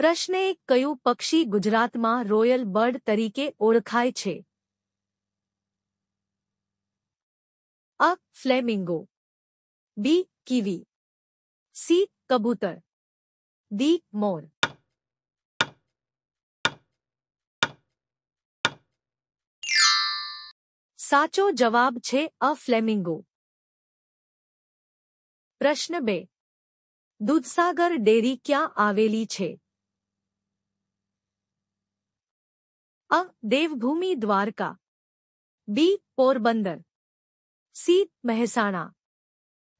પ્રશ્ન 1. કયું પક્ષી ગુજરાતમાં રોયલ બર્ડ તરીકે ઓળખાય છે? અ. Flamingo, B. Kiwi, C. કબૂતર, ડી. મોર. સાચો જવાબ છે અ. ફ્લેમિંગો. પ્રશ્ન 2. દૂધસાગર ડેરી ક્યાં આવેલી છે? અ. દેવભૂમિ દ્વારકા, બી. પોરબંદર, સી. મહેસાણા,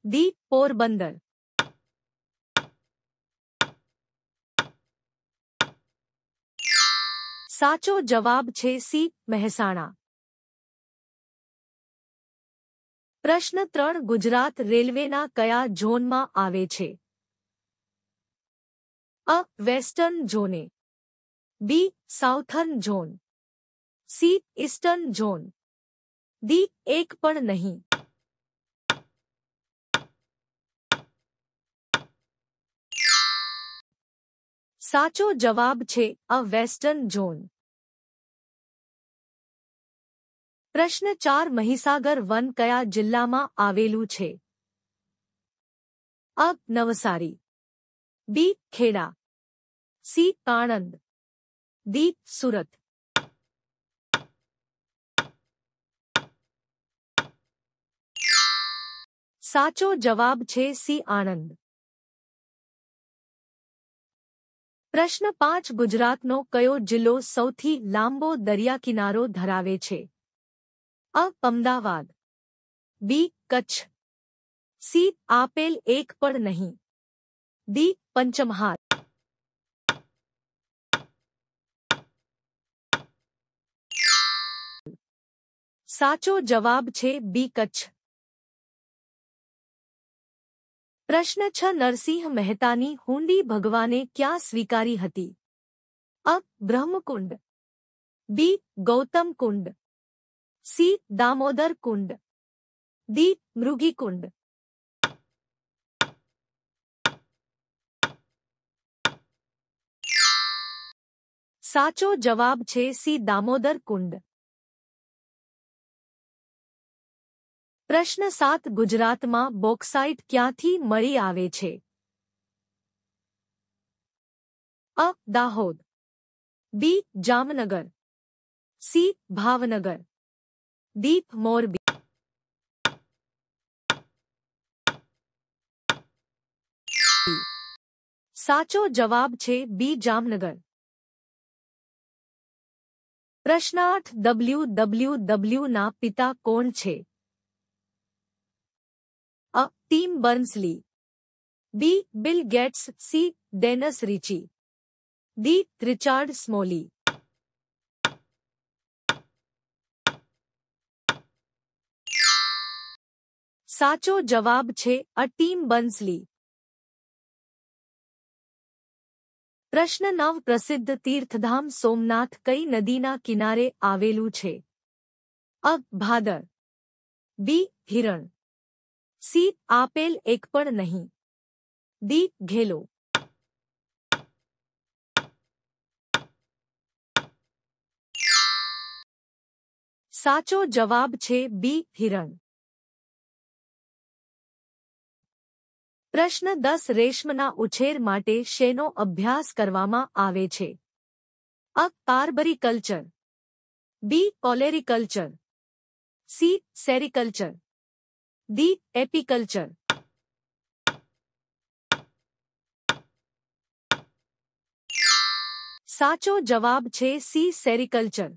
ડી. પોરબંદર. સાચો જવાબ છે સી. મહેસાણા. પ્રશ્ન 3. ગુજરાત રેલવેના કયા ઝોનમાં આવે છે? અ. વેસ્ટર્ન ઝોને, B. Southern zone, C. Eastern zone, D. એક પણ નહીં. સાચો જવાબ છે અ. Western zone. પ્રશ્ન 4. મહીસાગર વન કયા જિલ્લામાં આવેલું છે? અ. નવસારી, બી. ખેડા, સી. આણંદ, ડી. સુરત. સાચો જવાબ છે સી. આણંદ. પ્રશ્ન 5. ગુજરાતનો કયો જિલ્લો સૌથી લાંબો દરિયાકિનારો ધરાવે છે? અ. અમદાવાદ, બી. કચ્છ, સી. આપેલ એક પણ નહીં, ડી. પંચમહાલ. સાચો જવાબ છે બી. કચ્છ. પ્રશ્ન 6. નરસિંહ મહેતાની હુંડી ભગવાને ક્યાં સ્વીકારી હતી? અ. બ્રહ્મકુંડ, બી. ગૌતમ કુંડ, સી. દામોદર કુંડ, ડી. મૃગીકુંડ. સાચો જવાબ છે સી. દામોદર કુંડ. પ્રશ્ન 7. ગુજરાતમાં બોક્સાઇટ ક્યાંથી મળી આવે છે? અ. દાહોદ, બી. જામનગર, સી. ભાવનગર, ડી. મોરબી. સાચો જવાબ છે બી. જામનગર. પ્રશ્ન 8. WWW ના પિતા કોણ છે? અ. Tim Berners-Lee, B. Bill Gates, C. Dennis Ritchie, D. Richard Smalley. સાચો જવાબ છે અ. ટીમ બર્ન્સ-લી. પ્રશ્ન 9. પ્રસિદ્ધ તીર્થધામ સોમનાથ કઈ નદીના કિનારે આવેલું છે? અ. ભાદર, બી. હિરણ, સી. આપેલ એક પણ નહીં, ડી. ઘેલો. સાચો જવાબ છે બી. હિરણ. પ્રશ્ન 10. રેશમના ઉછેર માટે શેનો અભ્યાસ કરવામાં આવે છે? અ. કાર્બરીકલ્ચર, બી. ઓલેરીકલ્ચર, સી. સેરીકલ્ચર, ડી. એપીકલ્ચર. સાચો જવાબ છે સી. સેરીકલ્ચર.